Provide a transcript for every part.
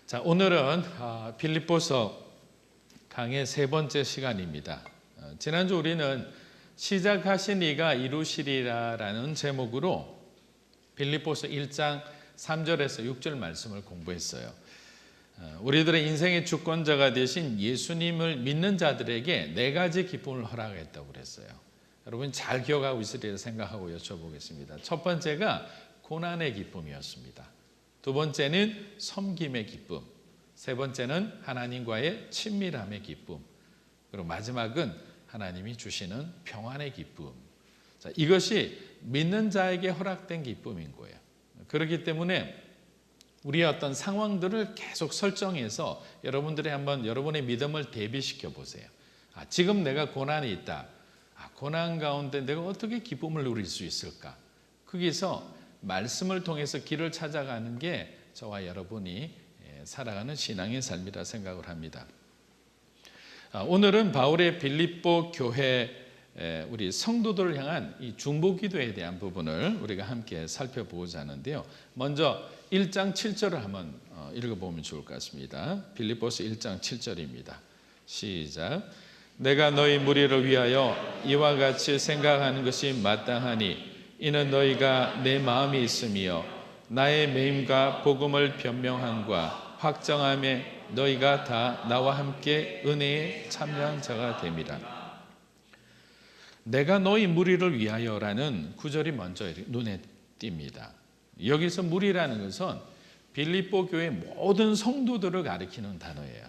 자, 오늘은 빌립보서 강의 세 번째 시간입니다. 지난주 우리는 시작하신 이가 이루시리라라는 제목으로 빌립보서 1장 3절에서 6절 말씀을 공부했어요. 우리들의 인생의 주권자가 되신 예수님을 믿는 자들에게 네 가지 기쁨을 허락했다고 그랬어요. 여러분 잘 기억하고 있으리라 생각하고 여쭤보겠습니다. 첫 번째가 고난의 기쁨이었습니다. 두 번째는 섬김의 기쁨, 세 번째는 하나님과의 친밀함의 기쁨, 그리고 마지막은 하나님이 주시는 평안의 기쁨. 자, 이것이 믿는 자에게 허락된 기쁨인 거예요. 그렇기 때문에 우리의 어떤 상황들을 계속 설정해서 여러분들이 한번 여러분의 믿음을 대비시켜 보세요. 지금 내가 고난이 있다. 고난 가운데 내가 어떻게 기쁨을 누릴 수 있을까? 거기서 말씀을 통해서 길을 찾아가는 게 저와 여러분이 살아가는 신앙의 삶이라 생각을 합니다. 오늘은 바울의 빌립보 교회 우리 성도들을 향한 이 중보기도에 대한 부분을 우리가 함께 살펴보고자 하는데요. 먼저 1장 7절을 한번 읽어보면 좋을 것 같습니다. 빌립보서 1장 7절입니다. 시작. 내가 너희 무리를 위하여 이와 같이 생각하는 것이 마땅하니 이는 너희가 내 마음이 있으며 나의 매임과 복음을 변명함과 확정함에 너희가 다 나와 함께 은혜에 참여한 자가 됨이라. 내가 너희 무리를 위하여라는 구절이 먼저 눈에 띕니다. 여기서 무리라는 것은 빌립보 교회 모든 성도들을 가리키는 단어예요.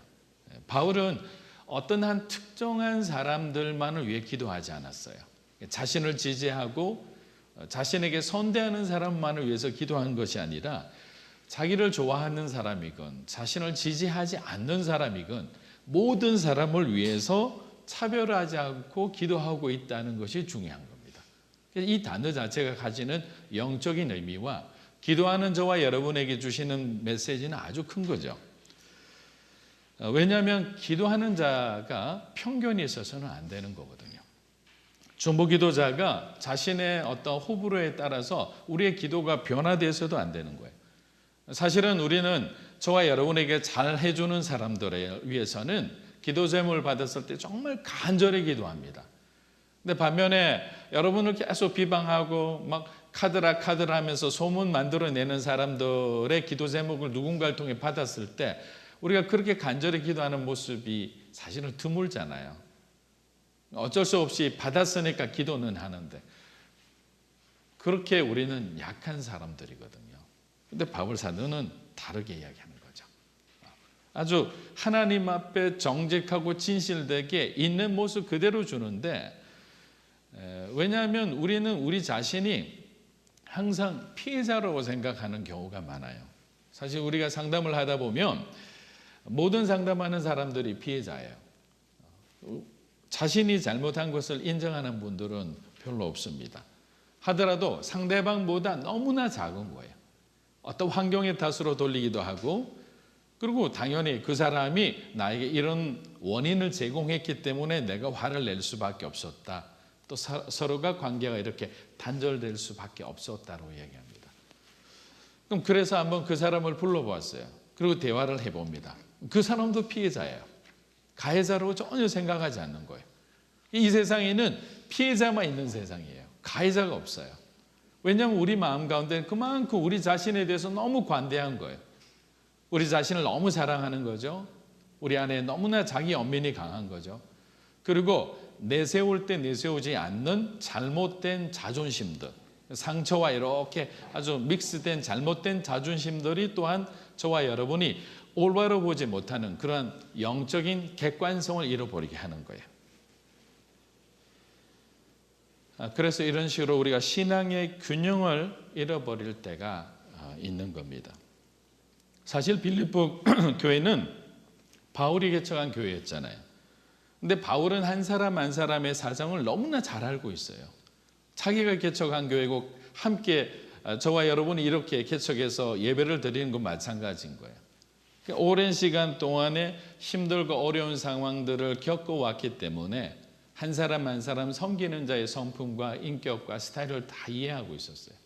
바울은 어떤 한 특정한 사람들만을 위해 기도하지 않았어요. 자신을 지지하고 자신에게 선대하는 사람만을 위해서 기도한 것이 아니라 자기를 좋아하는 사람이건 자신을 지지하지 않는 사람이건 모든 사람을 위해서 차별하지 않고 기도하고 있다는 것이 중요한 겁니다. 이 단어 자체가 가지는 영적인 의미와 기도하는 저와 여러분에게 주시는 메시지는 아주 큰 거죠. 왜냐하면 기도하는 자가 편견이 있어서는 안 되는 거거든요. 중보기도자가 자신의 어떤 호불호에 따라서 우리의 기도가 변화돼서도 안 되는 거예요. 사실은 우리는 저와 여러분에게 잘 해주는 사람들에 위해서는 기도 제목을 받았을 때 정말 간절히 기도합니다. 근데 반면에 여러분을 계속 비방하고 막 카드라 하면서 소문 만들어내는 사람들의 기도 제목을 누군가를 통해 받았을 때 우리가 그렇게 간절히 기도하는 모습이 사실은 드물잖아요. 어쩔 수 없이 받았으니까 기도는 하는데 그렇게 우리는 약한 사람들이거든요. 근데 바울 사도는 다르게 이야기하는 거죠. 아주 하나님 앞에 정직하고 진실되게 있는 모습 그대로 주는데 왜냐하면 우리는 우리 자신이 항상 피해자라고 생각하는 경우가 많아요. 사실 우리가 상담을 하다 보면 모든 상담하는 사람들이 피해자예요. 자신이 잘못한 것을 인정하는 분들은 별로 없습니다. 하더라도 상대방보다 너무나 작은 거예요. 어떤 환경의 탓으로 돌리기도 하고 그리고 당연히 그 사람이 나에게 이런 원인을 제공했기 때문에 내가 화를 낼 수밖에 없었다. 또 서로가 관계가 이렇게 단절될 수밖에 없었다고 얘기합니다. 그럼 그래서 한번 그 사람을 불러보았어요. 그리고 대화를 해봅니다. 그 사람도 피해자예요. 가해자로 전혀 생각하지 않는 거예요. 이 세상에는 피해자만 있는 세상이에요. 가해자가 없어요. 왜냐하면 우리 마음 가운데 그만큼 우리 자신에 대해서 너무 관대한 거예요. 우리 자신을 너무 사랑하는 거죠. 우리 안에 너무나 자기 연민이 강한 거죠. 그리고 내세울 때 내세우지 않는 잘못된 자존심들, 상처와 이렇게 아주 믹스된 잘못된 자존심들이 또한 저와 여러분이 올바로 보지 못하는 그런 영적인 객관성을 잃어버리게 하는 거예요. 그래서 이런 식으로 우리가 신앙의 균형을 잃어버릴 때가 있는 겁니다. 사실 빌립보 교회는 바울이 개척한 교회였잖아요. 근데 바울은 한 사람 한 사람의 사정을 너무나 잘 알고 있어요. 자기가 개척한 교회고 함께 저와 여러분이 이렇게 개척해서 예배를 드리는 건 마찬가지인 거예요. 오랜 시간 동안에 힘들고 어려운 상황들을 겪어왔기 때문에 한 사람 한 사람 섬기는 자의 성품과 인격과 스타일을 다 이해하고 있었어요.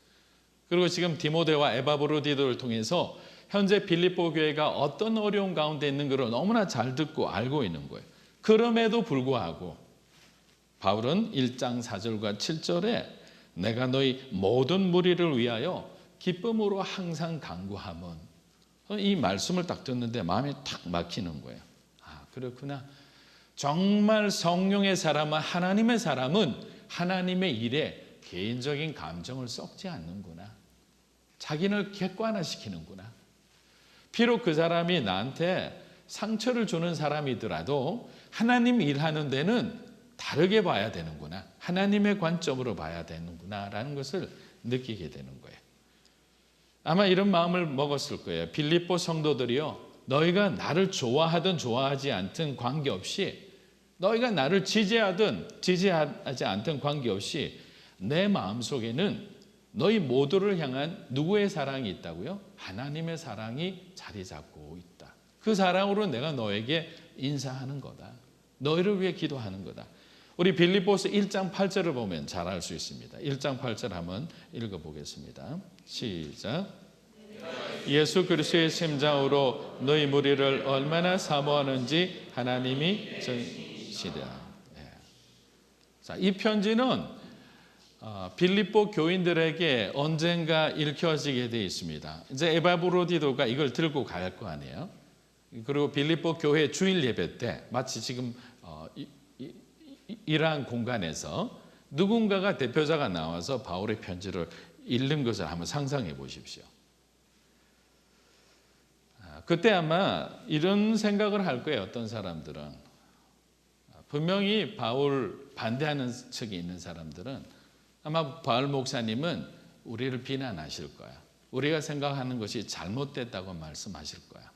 그리고 지금 디모데와 에바브로디도를 통해서 현재 빌립보 교회가 어떤 어려운 가운데 있는 걸 너무나 잘 듣고 알고 있는 거예요. 그럼에도 불구하고 바울은 1장 4절과 7절에 내가 너희 모든 무리를 위하여 기쁨으로 항상 간구함은, 이 말씀을 딱 듣는데 마음이 탁 막히는 거예요. 아, 그렇구나. 정말 성령의 사람은, 하나님의 사람은 하나님의 일에 개인적인 감정을 섞지 않는구나. 자기를 객관화시키는구나. 비록 그 사람이 나한테 상처를 주는 사람이더라도 하나님 일하는 데는 다르게 봐야 되는구나. 하나님의 관점으로 봐야 되는구나라는 것을 느끼게 되는 거예요. 아마 이런 마음을 먹었을 거예요. 빌립보 성도들이요, 너희가 나를 좋아하든 좋아하지 않든 관계없이, 너희가 나를 지지하든 지지하지 않든 관계없이 내 마음속에는 너희 모두를 향한 누구의 사랑이 있다고요? 하나님의 사랑이 자리 잡고 있다. 그 사랑으로 내가 너에게 인사하는 거다. 너희를 위해 기도하는 거다. 우리 빌립보서 1장 8절을 보면 잘 알 수 있습니다. 1장 8절 한번 읽어보겠습니다. 시작. 예수 그리스도의 심장으로 너희 무리를 얼마나 사모하는지 하나님이 전시다. 자, 이 편지는 빌립보 교인들에게 언젠가 읽혀지게 되어 있습니다. 이제 에바브로디도가 이걸 들고 갈 거 아니에요. 그리고 빌립보 교회 주일 예배 때 마치 지금 이러한 공간에서 누군가가 대표자가 나와서 바울의 편지를 읽는 것을 한번 상상해 보십시오. 그때 아마 이런 생각을 할 거예요. 어떤 사람들은 분명히 바울 반대하는 측이 있는 사람들은 아마 바울 목사님은 우리를 비난하실 거야. 우리가 생각하는 것이 잘못됐다고 말씀하실 거야.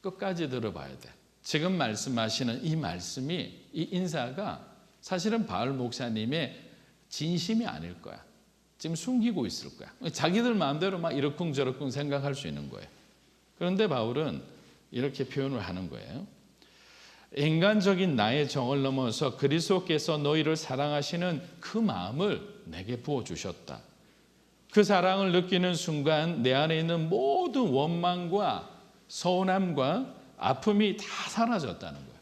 끝까지 들어봐야 돼. 지금 말씀하시는 이 말씀이, 이 인사가 사실은 바울 목사님의 진심이 아닐 거야. 지금 숨기고 있을 거야. 자기들 마음대로 막 이러쿵저러쿵 생각할 수 있는 거예요. 그런데 바울은 이렇게 표현을 하는 거예요. 인간적인 나의 정을 넘어서 그리스도께서 너희를 사랑하시는 그 마음을 내게 부어주셨다. 그 사랑을 느끼는 순간 내 안에 있는 모든 원망과 서운함과 아픔이 다 사라졌다는 거예요.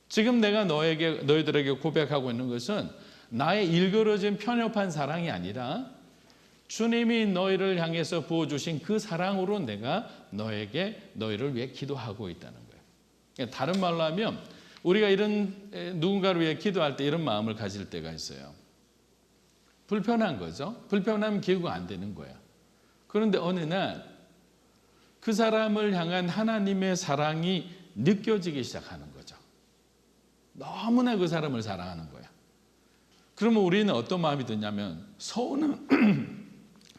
지금 내가 너희들에게 고백하고 있는 것은 나의 일그러진 편협한 사랑이 아니라 주님이 너희를 향해서 부어주신 그 사랑으로 내가 너희를 위해 기도하고 있다는 거예요. 다른 말로 하면 우리가 이런 누군가를 위해 기도할 때 이런 마음을 가질 때가 있어요. 불편한 거죠. 불편하면 기도가 안 되는 거예요. 그런데 어느 날 그 사람을 향한 하나님의 사랑이 느껴지기 시작하는 거죠. 너무나 그 사람을 사랑하는 거야. 그러면 우리는 어떤 마음이 드냐면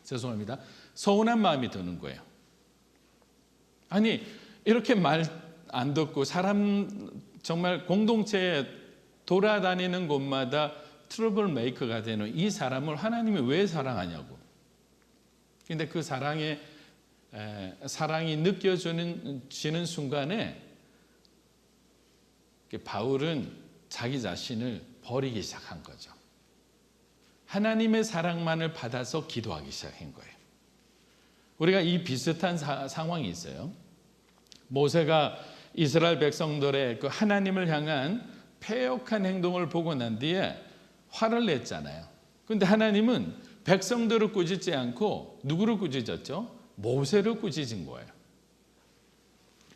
죄송합니다. 서운한 마음이 드는 거예요. 아니 이렇게 말 안 듣고 사람 정말 공동체에 돌아다니는 곳마다 트러블 메이커가 되는 이 사람을 하나님이 왜 사랑하냐고. 그런데 그 사랑이 느껴지는 순간에 바울은 자기 자신을 버리기 시작한 거죠. 하나님의 사랑만을 받아서 기도하기 시작한 거예요. 우리가 이 비슷한 상황이 있어요. 모세가 이스라엘 백성들의 그 하나님을 향한 패역한 행동을 보고 난 뒤에 화를 냈잖아요. 그런데 하나님은 백성들을 꾸짖지 않고 누구를 꾸짖었죠? 모세를 꾸짖은 거예요.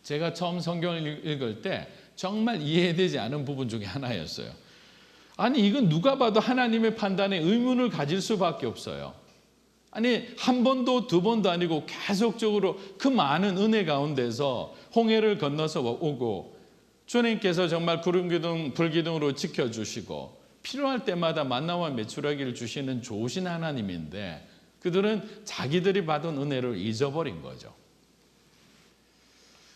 제가 처음 성경을 읽을 때 정말 이해되지 않은 부분 중에 하나였어요. 아니 이건 누가 봐도 하나님의 판단에 의문을 가질 수밖에 없어요. 아니 한 번도 두 번도 아니고 계속적으로 그 많은 은혜 가운데서 홍해를 건너서 오고 주님께서 정말 구름기둥 불기둥으로 지켜주시고 필요할 때마다 만나와 메추라기를 주시는 좋으신 하나님인데 그들은 자기들이 받은 은혜를 잊어버린 거죠.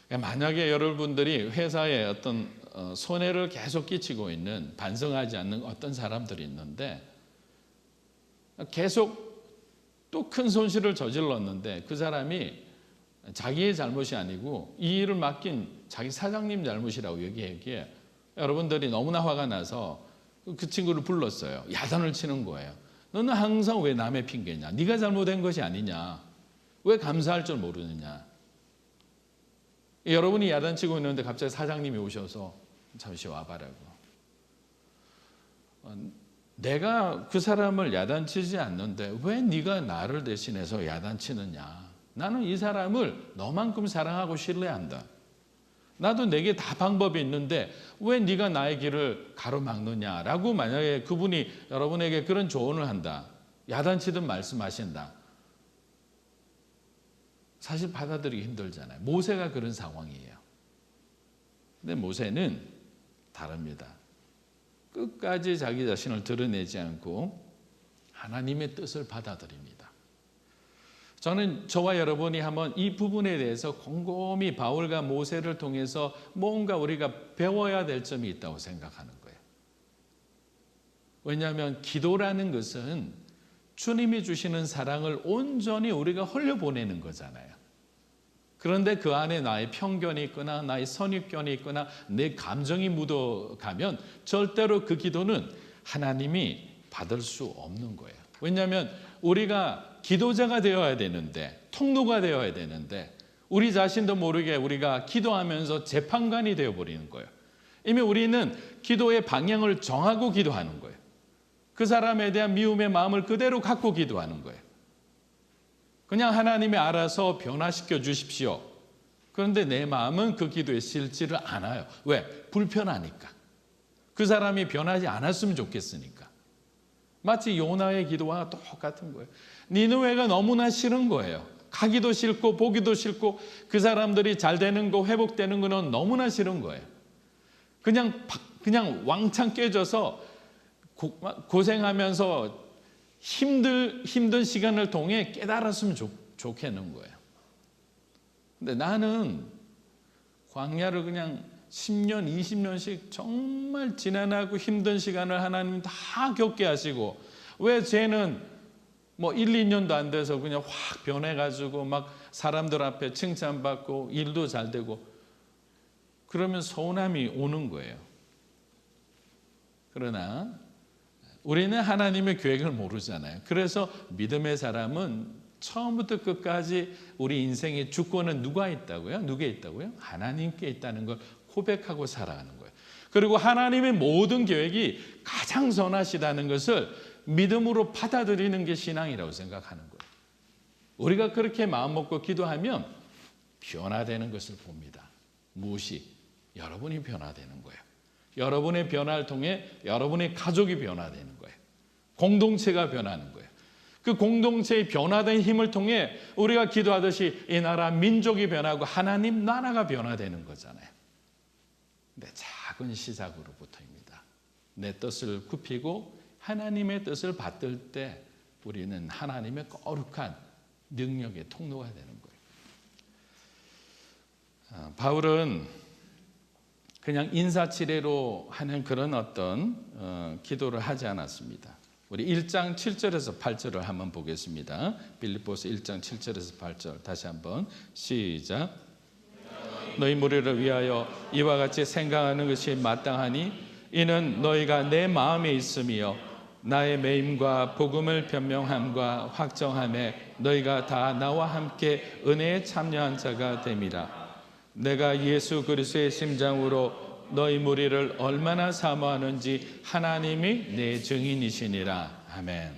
만약에 여러분들이 회사에 어떤 손해를 계속 끼치고 있는 반성하지 않는 어떤 사람들이 있는데 계속 또 큰 손실을 저질렀는데 그 사람이 자기의 잘못이 아니고 이 일을 맡긴 자기 사장님 잘못이라고 얘기해. 여러분들이 너무나 화가 나서 그 친구를 불렀어요. 야단을 치는 거예요. 너는 항상 왜 남의 핑계냐? 네가 잘못한 것이 아니냐? 왜 감사할 줄 모르느냐? 여러분이 야단치고 있는데 갑자기 사장님이 오셔서 잠시 와봐라고. 내가 그 사람을 야단치지 않는데 왜 네가 나를 대신해서 야단치느냐? 나는 이 사람을 너만큼 사랑하고 신뢰한다. 나도 내게 다 방법이 있는데 왜 네가 나의 길을 가로막느냐라고 만약에 그분이 여러분에게 그런 조언을 한다. 야단치듯 말씀하신다. 사실 받아들이기 힘들잖아요. 모세가 그런 상황이에요. 근데 모세는 다릅니다. 끝까지 자기 자신을 드러내지 않고 하나님의 뜻을 받아들입니다. 저는 저와 여러분이 한번 이 부분에 대해서 곰곰이 바울과 모세를 통해서 뭔가 우리가 배워야 될 점이 있다고 생각하는 거예요. 왜냐하면 기도라는 것은 주님이 주시는 사랑을 온전히 우리가 흘려보내는 거잖아요. 그런데 그 안에 나의 편견이 있거나 나의 선입견이 있거나 내 감정이 묻어가면 절대로 그 기도는 하나님이 받을 수 없는 거예요. 왜냐하면 우리가 기도자가 되어야 되는데, 통로가 되어야 되는데 우리 자신도 모르게 우리가 기도하면서 재판관이 되어버리는 거예요. 이미 우리는 기도의 방향을 정하고 기도하는 거예요. 그 사람에 대한 미움의 마음을 그대로 갖고 기도하는 거예요. 그냥 하나님이 알아서 변화시켜 주십시오. 그런데 내 마음은 그 기도에 실지를 않아요. 왜? 불편하니까. 그 사람이 변하지 않았으면 좋겠으니까. 마치 요나의 기도와 똑같은 거예요. 니느웨가 너무나 싫은 거예요. 가기도 싫고 보기도 싫고 그 사람들이 잘 되는 거 회복되는 거는 너무나 싫은 거예요. 그냥 왕창 깨져서 고생하면서 힘든 시간을 통해 깨달았으면 좋겠는 거예요. 근데 나는 광야를 그냥 10년, 20년씩 정말 지난하고 힘든 시간을 하나님 다 겪게 하시고 왜 쟤는 뭐 1, 2년도 안 돼서 그냥 확 변해가지고 막 사람들 앞에 칭찬받고 일도 잘 되고 그러면 서운함이 오는 거예요. 그러나 우리는 하나님의 계획을 모르잖아요. 그래서 믿음의 사람은 처음부터 끝까지 우리 인생의 주권은 누가 있다고요? 누구에 있다고요? 하나님께 있다는 걸 고백하고 살아가는 거예요. 그리고 하나님의 모든 계획이 가장 선하시다는 것을 믿음으로 받아들이는 게 신앙이라고 생각하는 거예요. 우리가 그렇게 마음 먹고 기도하면 변화되는 것을 봅니다. 무엇이? 여러분이 변화되는 거예요. 여러분의 변화를 통해 여러분의 가족이 변화되는 거예요. 공동체가 변하는 거예요. 그 공동체의 변화된 힘을 통해 우리가 기도하듯이 이 나라 민족이 변하고 하나님 나라가 변화되는 거잖아요. 근데 작은 시작으로부터입니다. 내 뜻을 굽히고 하나님의 뜻을 받들 때 우리는 하나님의 거룩한 능력의 통로가 되는 거예요. 바울은 그냥 인사치레로 하는 그런 어떤 기도를 하지 않았습니다. 우리 1장 7절에서 8절을 한번 보겠습니다. 빌립보서 1장 7절에서 8절 다시 한번 시작. 너희 무리를 위하여 이와 같이 생각하는 것이 마땅하니 이는 너희가 내 마음에 있음이요 나의 매임과 복음을 변명함과 확정함에 너희가 다 나와 함께 은혜에 참여한 자가 됨이라. 내가 예수 그리스도의 심장으로 너희 무리를 얼마나 사모하는지 하나님이 내 증인이시니라. 아멘.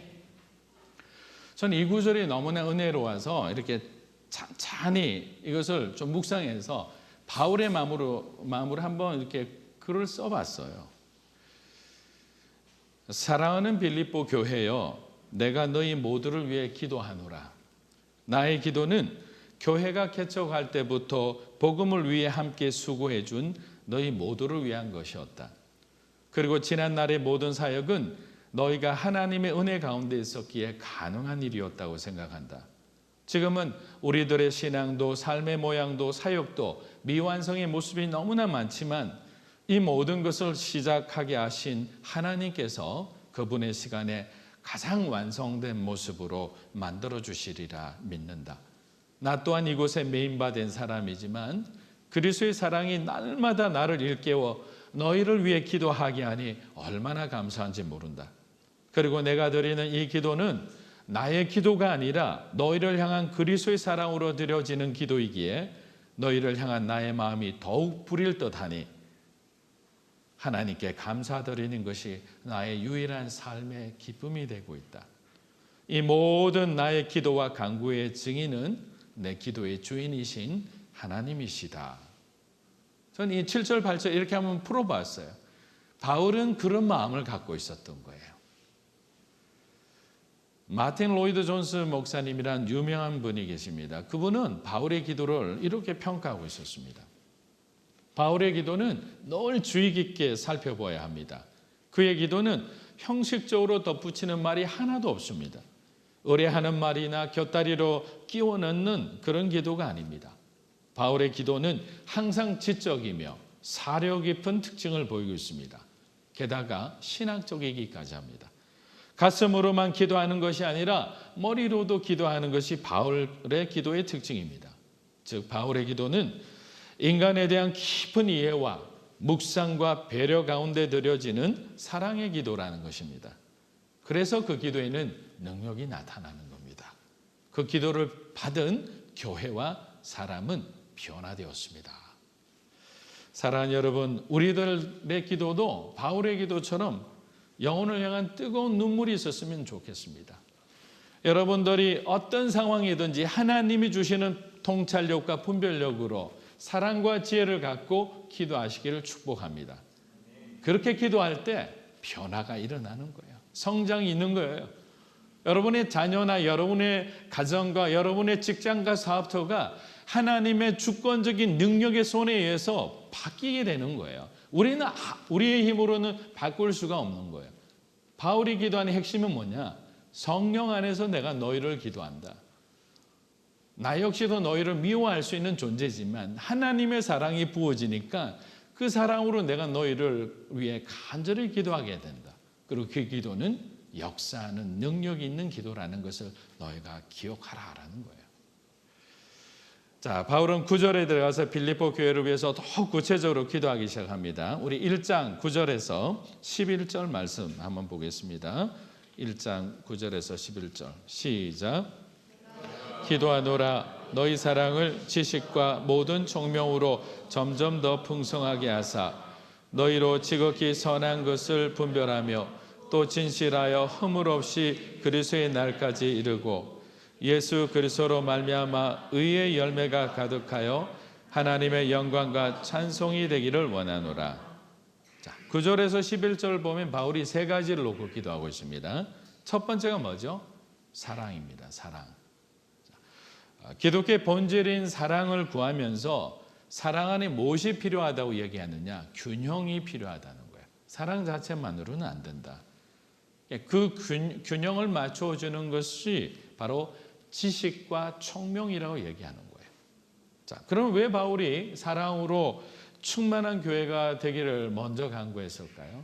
저는 이 구절이 너무나 은혜로워서 이렇게 찬찬히 이것을 좀 묵상해서 바울의 마음으로 한번 이렇게 글을 써봤어요. 사랑하는 빌립보 교회여, 내가 너희 모두를 위해 기도하노라. 나의 기도는 교회가 개척할 때부터 복음을 위해 함께 수고해 준 너희 모두를 위한 것이었다. 그리고 지난날의 모든 사역은 너희가 하나님의 은혜 가운데 있었기에 가능한 일이었다고 생각한다. 지금은 우리들의 신앙도 삶의 모양도 사역도 미완성의 모습이 너무나 많지만 이 모든 것을 시작하게 하신 하나님께서 그분의 시간에 가장 완성된 모습으로 만들어 주시리라 믿는다. 나 또한 이곳에 메인바된 사람이지만 그리스도의 사랑이 날마다 나를 일깨워 너희를 위해 기도하게 하니 얼마나 감사한지 모른다. 그리고 내가 드리는 이 기도는 나의 기도가 아니라 너희를 향한 그리스도의 사랑으로 드려지는 기도이기에 너희를 향한 나의 마음이 더욱 불일 듯하니 하나님께 감사드리는 것이 나의 유일한 삶의 기쁨이 되고 있다. 이 모든 나의 기도와 간구의 증인은 내 기도의 주인이신 하나님이시다. 저는 이 7절 8절 이렇게 한번 풀어봤어요. 바울은 그런 마음을 갖고 있었던 거예요. 마틴 로이드 존스 목사님이란 유명한 분이 계십니다. 그분은 바울의 기도를 이렇게 평가하고 있었습니다. 바울의 기도는 늘 주의 깊게 살펴봐야 합니다. 그의 기도는 형식적으로 덧붙이는 말이 하나도 없습니다. 의뢰하는 말이나 곁다리로 끼워 넣는 그런 기도가 아닙니다. 바울의 기도는 항상 지적이며 사려 깊은 특징을 보이고 있습니다. 게다가 신학적이기까지 합니다. 가슴으로만 기도하는 것이 아니라 머리로도 기도하는 것이 바울의 기도의 특징입니다. 즉 바울의 기도는 인간에 대한 깊은 이해와 묵상과 배려 가운데 드려지는 사랑의 기도라는 것입니다. 그래서 그 기도에는 능력이 나타나는 겁니다. 그 기도를 받은 교회와 사람은 변화되었습니다. 사랑하는 여러분, 우리들의 기도도 바울의 기도처럼 영혼을 향한 뜨거운 눈물이 있었으면 좋겠습니다. 여러분들이 어떤 상황이든지 하나님이 주시는 통찰력과 분별력으로 사랑과 지혜를 갖고 기도하시기를 축복합니다. 그렇게 기도할 때 변화가 일어나는 거예요. 성장이 있는 거예요. 여러분의 자녀나 여러분의 가정과 여러분의 직장과 사업터가 하나님의 주권적인 능력의 손에 의해서 바뀌게 되는 거예요. 우리는 우리의 힘으로는 바꿀 수가 없는 거예요. 바울이 기도하는 핵심은 뭐냐? 성령 안에서 내가 너희를 기도한다. 나 역시도 너희를 미워할 수 있는 존재지만 하나님의 사랑이 부어지니까 그 사랑으로 내가 너희를 위해 간절히 기도하게 된다. 그리고 그 기도는 역사하는 능력이 있는 기도라는 것을 너희가 기억하라라는 거예요. 자, 바울은 9절에 들어가서 빌립보 교회를 위해서 더 구체적으로 기도하기 시작합니다. 우리 1장 9절에서 11절 말씀 한번 보겠습니다. 1장 9절에서 11절 시작. 기도하노라 너희 사랑을 지식과 모든 총명으로 점점 더 풍성하게 하사 너희로 지극히 선한 것을 분별하며 또 진실하여 허물 없이 그리스도의 날까지 이르고 예수 그리스도로 말미암아 의의 열매가 가득하여 하나님의 영광과 찬송이 되기를 원하노라. 자, 9절에서 11절 보면 바울이 세 가지를 놓고 기도하고 있습니다. 첫 번째가 뭐죠? 사랑입니다. 사랑. 기독교의 본질인 사랑을 구하면서 사랑 안에 무엇이 필요하다고 얘기하느냐? 균형이 필요하다는 거예요. 사랑 자체만으로는 안 된다. 그 균형을 맞춰주는 것이 바로 지식과 총명이라고 얘기하는 거예요. 자, 그럼 왜 바울이 사랑으로 충만한 교회가 되기를 먼저 간구했을까요?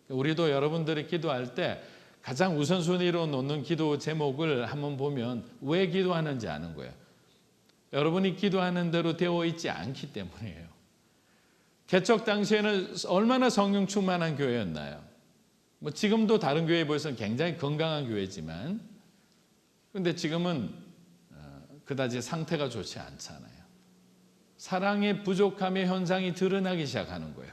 우리도 여러분들이 기도할 때 가장 우선순위로 놓는 기도 제목을 한번 보면 왜 기도하는지 아는 거예요. 여러분이 기도하는 대로 되어 있지 않기 때문이에요. 개척 당시에는 얼마나 성령 충만한 교회였나요? 뭐 지금도 다른 교회에 비해서는 굉장히 건강한 교회지만 그런데 지금은 그다지 상태가 좋지 않잖아요. 사랑의 부족함의 현상이 드러나기 시작하는 거예요.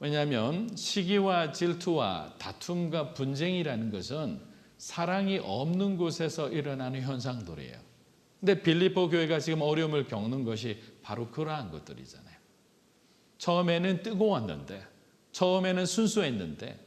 왜냐하면 시기와 질투와 다툼과 분쟁이라는 것은 사랑이 없는 곳에서 일어나는 현상들이에요. 근데 빌립보 교회가 지금 어려움을 겪는 것이 바로 그러한 것들이잖아요. 처음에는 뜨거웠는데, 처음에는 순수했는데,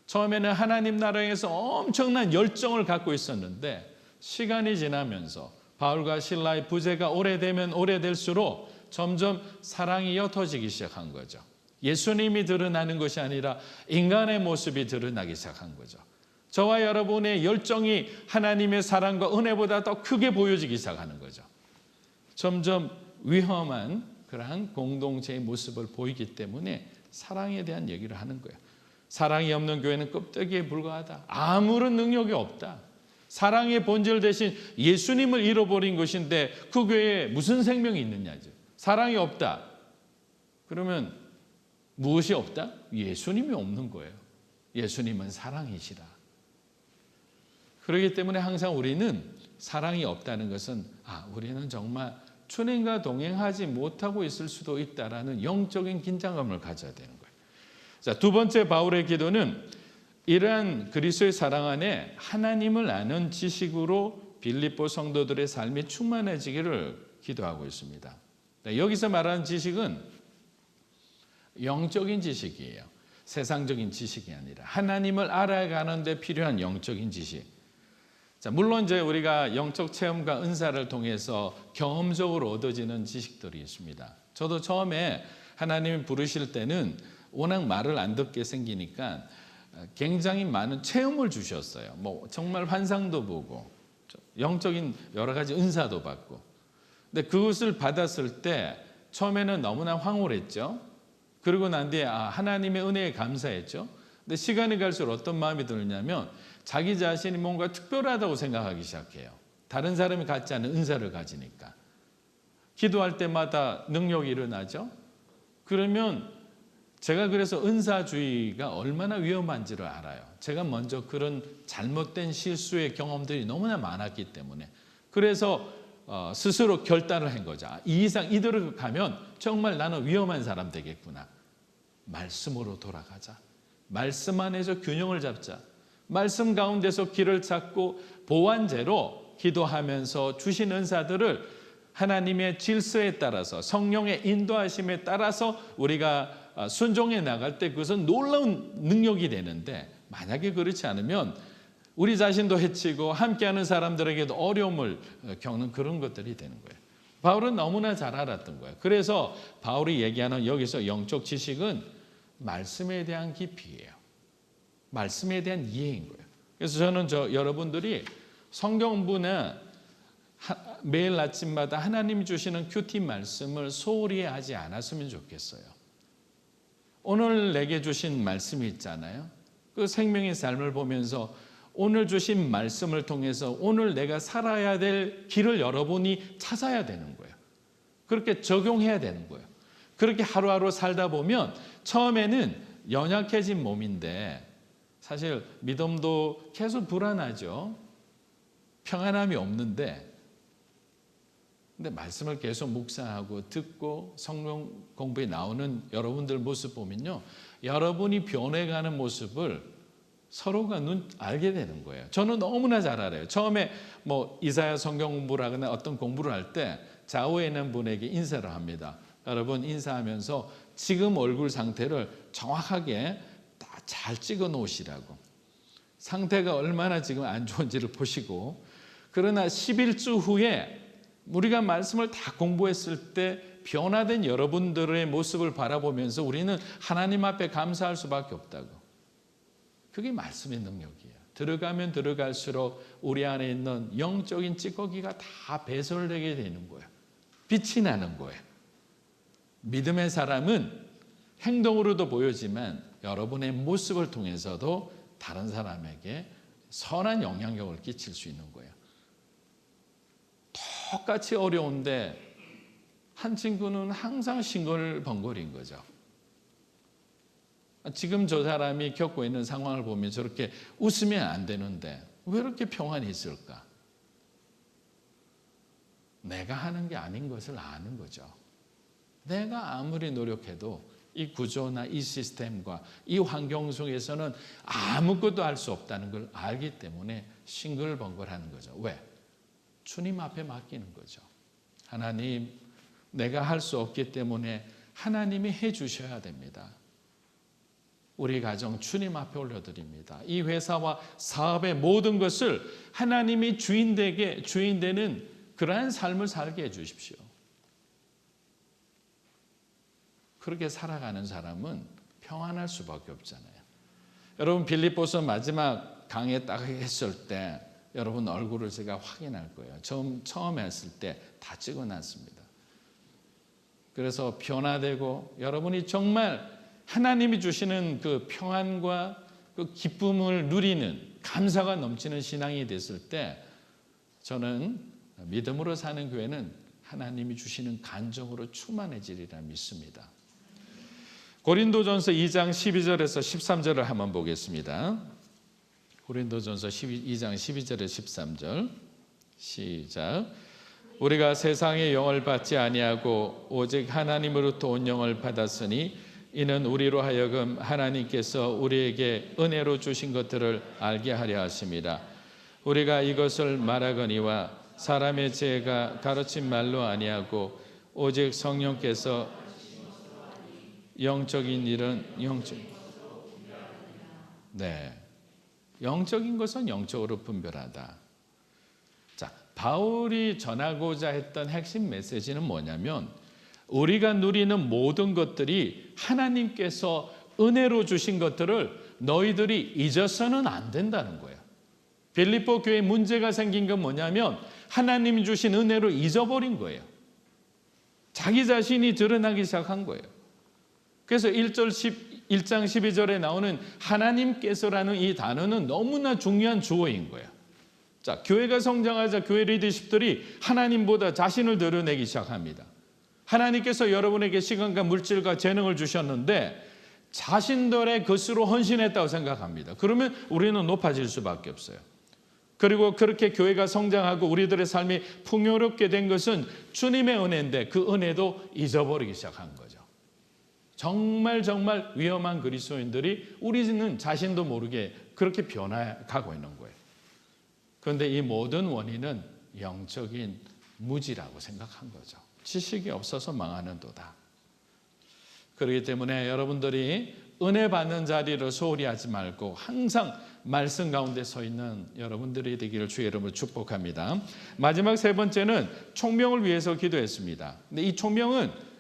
처음에는 하나님 나라에서 엄청난 열정을 갖고 있었는데 시간이 지나면서 바울과 실라의 부재가 오래되면 오래될수록 점점 사랑이 옅어지기 시작한 거죠. 예수님이 드러나는 것이 아니라 인간의 모습이 드러나기 시작한 거죠. 저와 여러분의 열정이 하나님의 사랑과 은혜보다 더 크게 보여지기 시작하는 거죠. 점점 위험한 그러한 공동체의 모습을 보이기 때문에 사랑에 대한 얘기를 하는 거예요. 사랑이 없는 교회는 껍데기에 불과하다. 아무런 능력이 없다. 사랑의 본질 대신 예수님을 잃어버린 것인데 그 교회에 무슨 생명이 있느냐죠. 사랑이 없다. 그러면 무엇이 없다? 예수님이 없는 거예요. 예수님은 사랑이시라. 그렇기 때문에 항상 우리는 사랑이 없다는 것은 우리는 정말 주님과 동행하지 못하고 있을 수도 있다라는 영적인 긴장감을 가져야 되는 거예요. 자, 두 번째 바울의 기도는 이러한 그리스도의 사랑 안에 하나님을 아는 지식으로 빌립보 성도들의 삶이 충만해지기를 기도하고 있습니다. 여기서 말하는 지식은 영적인 지식이에요. 세상적인 지식이 아니라 하나님을 알아가는 데 필요한 영적인 지식. 자, 물론 이제 우리가 영적 체험과 은사를 통해서 경험적으로 얻어지는 지식들이 있습니다. 저도 처음에 하나님이 부르실 때는 워낙 말을 안 듣게 생기니까 굉장히 많은 체험을 주셨어요. 뭐 정말 환상도 보고 영적인 여러 가지 은사도 받고. 근데 그것을 받았을 때 처음에는 너무나 황홀했죠. 그러고 난 뒤에 하나님의 은혜에 감사했죠. 근데 시간이 갈수록 어떤 마음이 들냐면 자기 자신이 뭔가 특별하다고 생각하기 시작해요. 다른 사람이 갖지 않은 은사를 가지니까. 기도할 때마다 능력이 일어나죠. 그러면 제가 그래서 은사주의가 얼마나 위험한지를 알아요. 제가 먼저 그런 잘못된 실수의 경험들이 너무나 많았기 때문에. 그래서 스스로 결단을 한 거죠. 이 이상 이대로 가면 정말 나는 위험한 사람 되겠구나. 말씀으로 돌아가자. 말씀 안에서 균형을 잡자. 말씀 가운데서 길을 찾고 보완제로 기도하면서 주신 은사들을 하나님의 질서에 따라서 성령의 인도하심에 따라서 우리가 순종해 나갈 때 그것은 놀라운 능력이 되는데 만약에 그렇지 않으면 우리 자신도 해치고 함께하는 사람들에게도 어려움을 겪는 그런 것들이 되는 거예요. 바울은 너무나 잘 알았던 거예요. 그래서 바울이 얘기하는 여기서 영적 지식은 말씀에 대한 깊이예요. 말씀에 대한 이해인 거예요. 그래서 저는 여러분들이 성경 공부나 매일 아침마다 하나님이 주시는 큐티 말씀을 소홀히 하지 않았으면 좋겠어요. 오늘 내게 주신 말씀이 있잖아요. 그 생명의 삶을 보면서 오늘 주신 말씀을 통해서 오늘 내가 살아야 될 길을 여러분이 찾아야 되는 거예요. 그렇게 적용해야 되는 거예요. 그렇게 하루하루 살다 보면 처음에는 연약해진 몸인데 사실 믿음도 계속 불안하죠. 평안함이 없는데 근데 말씀을 계속 묵상하고 듣고 성경 공부에 나오는 여러분들 모습 보면요. 여러분이 변해가는 모습을 서로가 알게 되는 거예요. 저는 너무나 잘 알아요. 처음에 이사야 성경 공부를 하거나 어떤 공부를 할 때 좌우에 있는 분에게 인사를 합니다. 여러분 인사하면서 지금 얼굴 상태를 정확하게 다 잘 찍어 놓으시라고. 상태가 얼마나 지금 안 좋은지를 보시고 그러나 11주 후에 우리가 말씀을 다 공부했을 때 변화된 여러분들의 모습을 바라보면서 우리는 하나님 앞에 감사할 수밖에 없다고. 그게 말씀의 능력이에요. 들어가면 들어갈수록 우리 안에 있는 영적인 찌꺼기가 다 배설되게 되는 거예요. 빛이 나는 거예요. 믿음의 사람은 행동으로도 보여지만 여러분의 모습을 통해서도 다른 사람에게 선한 영향력을 끼칠 수 있는 거예요. 똑같이 어려운데 한 친구는 항상 싱글벙글인 거죠. 지금 저 사람이 겪고 있는 상황을 보면 저렇게 웃으면 안 되는데 왜 이렇게 평안이 있을까? 내가 하는 게 아닌 것을 아는 거죠. 내가 아무리 노력해도 이 구조나 이 시스템과 이 환경 속에서는 아무것도 할 수 없다는 걸 알기 때문에 싱글벙글하는 거죠. 왜? 주님 앞에 맡기는 거죠. 하나님, 내가 할 수 없기 때문에 하나님이 해 주셔야 됩니다. 우리 가정 주님 앞에 올려드립니다. 이 회사와 사업의 모든 것을 하나님이 주인 되는 그러한 삶을 살게 해 주십시오. 그렇게 살아가는 사람은 평안할 수밖에 없잖아요. 여러분 빌립보서 마지막 강의 딱 했을 때 여러분 얼굴을 제가 확인할 거예요. 처음 했을 때 다 찍어놨습니다. 그래서 변화되고 여러분이 정말 하나님이 주시는 그 평안과 그 기쁨을 누리는 감사가 넘치는 신앙이 됐을 때 저는 믿음으로 사는 교회는 하나님이 주시는 간정으로 충만해지리라 믿습니다. 고린도전서 2장 12절에서 13절을 한번 보겠습니다. 고린도전서 2장 12절에 13절 시작. 우리가 세상의 영을 받지 아니하고 오직 하나님으로부터 온 영을 받았으니 이는 우리로 하여금 하나님께서 우리에게 은혜로 주신 것들을 알게 하려 하심이라. 우리가 이것을 말하거니와 사람의 지혜가 가르친 말로 아니하고 오직 성령께서 영적인 일은 영적인 것은 영적으로 분별하다. 자, 바울이 전하고자 했던 핵심 메시지는 뭐냐면 우리가 누리는 모든 것들이 하나님께서 은혜로 주신 것들을 너희들이 잊어서는 안 된다는 거예요. 빌립보 교회에 문제가 생긴 건 뭐냐면 하나님이 주신 은혜를 잊어버린 거예요. 자기 자신이 드러나기 시작한 거예요. 그래서 1장 12절에 나오는 하나님께서라는 이 단어는 너무나 중요한 주어인 거예요. 자, 교회가 성장하자 교회 리더십들이 하나님보다 자신을 드러내기 시작합니다. 하나님께서 여러분에게 시간과 물질과 재능을 주셨는데 자신들의 것으로 헌신했다고 생각합니다. 그러면 우리는 높아질 수밖에 없어요. 그리고 그렇게 교회가 성장하고 우리들의 삶이 풍요롭게 된 것은 주님의 은혜인데 그 은혜도 잊어버리기 시작한 거죠. 정말 위험한 그리스도인들이 우리는 자신도 모르게 그렇게 변화가고 있는 거예요. 그런데 이 모든 원인은 영적인 무지라고 생각한 거죠. 지식이 없어서 망하는도다. 그렇기 때문에 여러분들이 은혜 받는 자리를 소홀히 하지 말고 항상 말씀 가운데 서 있는 여러분들이 되기를 주의 이름으로 축복합니다. 마지막 세 번째는 총명을 위해서 기도했습니다. 근데 이 총명은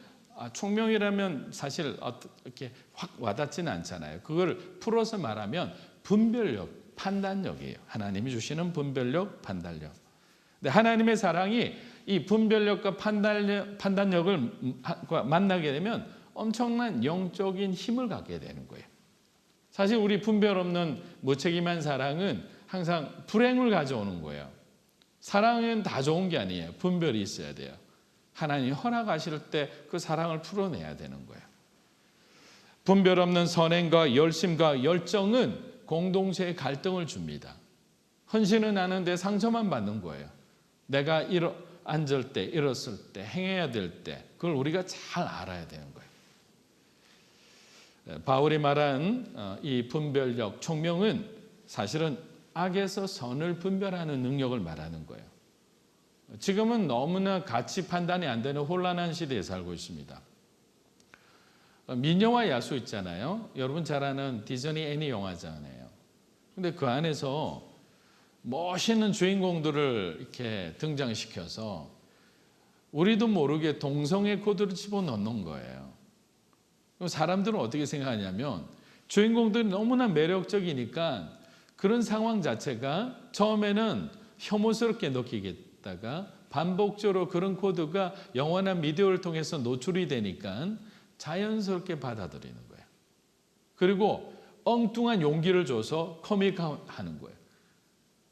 총명이라면 사실 이렇게 확 와닿지는 않잖아요. 그걸 풀어서 말하면 분별력, 판단력이에요. 하나님이 주시는 분별력, 판단력. 근데 하나님의 사랑이 이 분별력과 판단력을 만나게 되면 엄청난 영적인 힘을 갖게 되는 거예요. 사실 우리 분별 없는 무책임한 사랑은 항상 불행을 가져오는 거예요. 사랑은 다 좋은 게 아니에요. 분별이 있어야 돼요. 하나님이 허락하실 때 그 사랑을 풀어내야 되는 거예요. 분별 없는 선행과 열심과 열정은 공동체에 갈등을 줍니다. 헌신은 하는데 상처만 받는 거예요. 내가 앉을 때, 일었을 때, 행해야 될 때 그걸 우리가 잘 알아야 되는 거예요. 바울이 말한 이 분별력, 총명은 사실은 악에서 선을 분별하는 능력을 말하는 거예요. 지금은 너무나 가치 판단이 안 되는 혼란한 시대에 살고 있습니다. 미녀와 야수 있잖아요. 여러분 잘 아는 디즈니 애니 영화잖아요. 근데 그 안에서 멋있는 주인공들을 이렇게 등장시켜서 우리도 모르게 동성애 코드를 집어넣는 거예요. 사람들은 어떻게 생각하냐면 주인공들이 너무나 매력적이니까 그런 상황 자체가 처음에는 혐오스럽게 느끼겠다가 반복적으로 그런 코드가 영화나 미디어를 통해서 노출이 되니까 자연스럽게 받아들이는 거예요. 그리고 엉뚱한 용기를 줘서 커밍아웃 하는 거예요.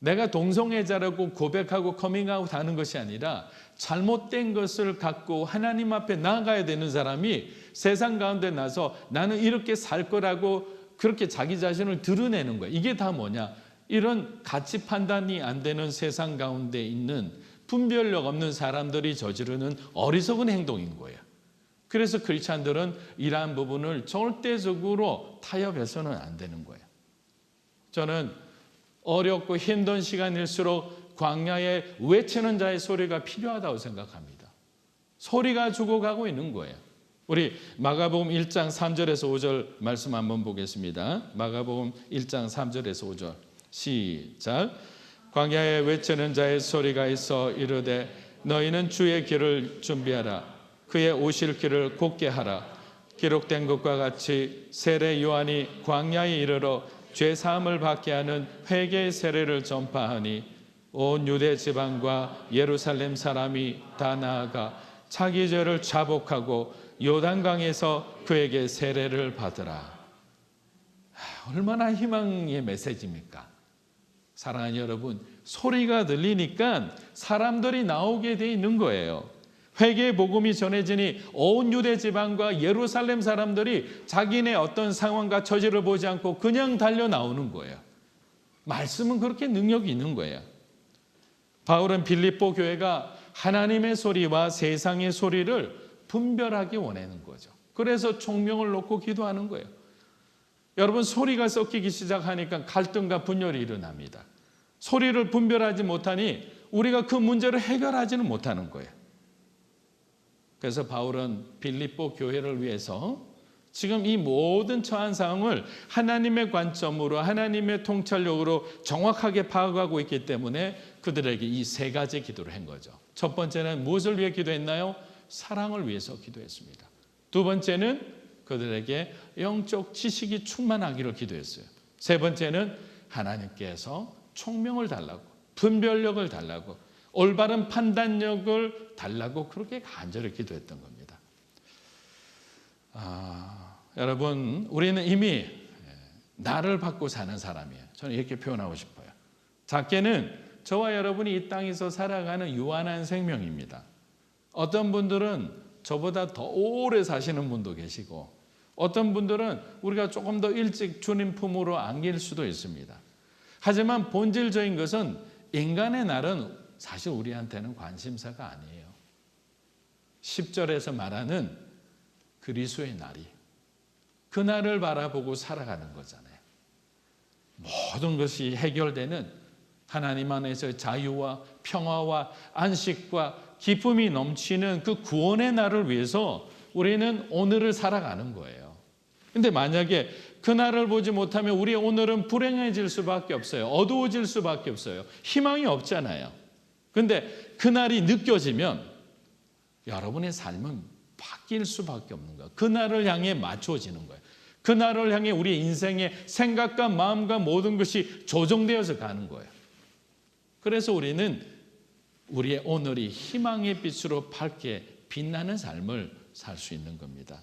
내가 동성애자라고 고백하고 커밍아웃 하는 것이 아니라 잘못된 것을 갖고 하나님 앞에 나아가야 되는 사람이 세상 가운데 나서 나는 이렇게 살 거라고 그렇게 자기 자신을 드러내는 거예요. 이게 다 뭐냐? 이런 가치 판단이 안 되는 세상 가운데 있는 분별력 없는 사람들이 저지르는 어리석은 행동인 거예요. 그래서 크리스찬들은 이러한 부분을 절대적으로 타협해서는 안 되는 거예요. 저는 어렵고 힘든 시간일수록 광야에 외치는 자의 소리가 필요하다고 생각합니다. 소리가 죽어가고 있는 거예요. 우리 마가복음 1장 3절에서 5절 말씀 한번 보겠습니다. 마가복음 1장 3절에서 5절 시작. 광야에 외치는 자의 소리가 있어 이르되 너희는 주의 길을 준비하라. 그의 오실 길을 곧게 하라. 기록된 것과 같이 세례 요한이 광야에 이르러 죄 사함을 받게 하는 회개의 세례를 전파하니 온 유대 지방과 예루살렘 사람이 다 나아가 자기 죄를 자복하고 요단강에서 그에게 세례를 받으라. 얼마나 희망의 메시지입니까? 사랑하는 여러분, 소리가 들리니까 사람들이 나오게 돼 있는 거예요. 회개의 복음이 전해지니 온 유대 지방과 예루살렘 사람들이 자기네 어떤 상황과 처지를 보지 않고 그냥 달려 나오는 거예요. 말씀은 그렇게 능력이 있는 거예요. 바울은 빌립보 교회가 하나님의 소리와 세상의 소리를 분별하기 원하는 거죠. 그래서 총명을 놓고 기도하는 거예요. 여러분, 소리가 섞이기 시작하니까 갈등과 분열이 일어납니다. 소리를 분별하지 못하니 우리가 그 문제를 해결하지는 못하는 거예요. 그래서 바울은 빌립보 교회를 위해서 지금 이 모든 처한 상황을 하나님의 관점으로, 하나님의 통찰력으로 정확하게 파악하고 있기 때문에 그들에게 이 세 가지 기도를 한 거죠. 첫 번째는 무엇을 위해 기도했나요? 사랑을 위해서 기도했습니다. 두 번째는 그들에게 영적 지식이 충만하기를 기도했어요. 세 번째는 하나님께서 총명을 달라고, 분별력을 달라고, 올바른 판단력을 달라고 그렇게 간절히 기도했던 겁니다. 여러분, 우리는 이미 나를 받고 사는 사람이에요. 저는 이렇게 표현하고 싶어요. 작게는 저와 여러분이 이 땅에서 살아가는 유한한 생명입니다. 어떤 분들은 저보다 더 오래 사시는 분도 계시고, 어떤 분들은 우리가 조금 더 일찍 주님 품으로 안길 수도 있습니다. 하지만 본질적인 것은 인간의 날은 사실 우리한테는 관심사가 아니에요. 10절에서 말하는 그리스도의 날이, 그 날을 바라보고 살아가는 거잖아요. 모든 것이 해결되는 하나님 안에서 자유와 평화와 안식과 기쁨이 넘치는 그 구원의 날을 위해서 우리는 오늘을 살아가는 거예요. 근데 만약에 그 날을 보지 못하면 우리의 오늘은 불행해질 수밖에 없어요. 어두워질 수밖에 없어요. 희망이 없잖아요. 근데 그 날이 느껴지면 여러분의 삶은 바뀔 수밖에 없는 거예요. 그 날을 향해 맞춰지는 거예요. 그 날을 향해 우리 인생의 생각과 마음과 모든 것이 조정되어서 가는 거예요. 그래서 우리는 우리의 오늘이 희망의 빛으로 밝게 빛나는 삶을 살 수 있는 겁니다.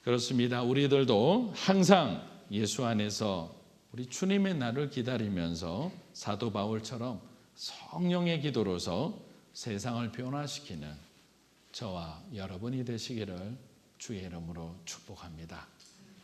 그렇습니다. 우리들도 항상 예수 안에서 우리 주님의 날을 기다리면서 사도 바울처럼 성령의 기도로서 세상을 변화시키는 저와 여러분이 되시기를 주의 이름으로 축복합니다.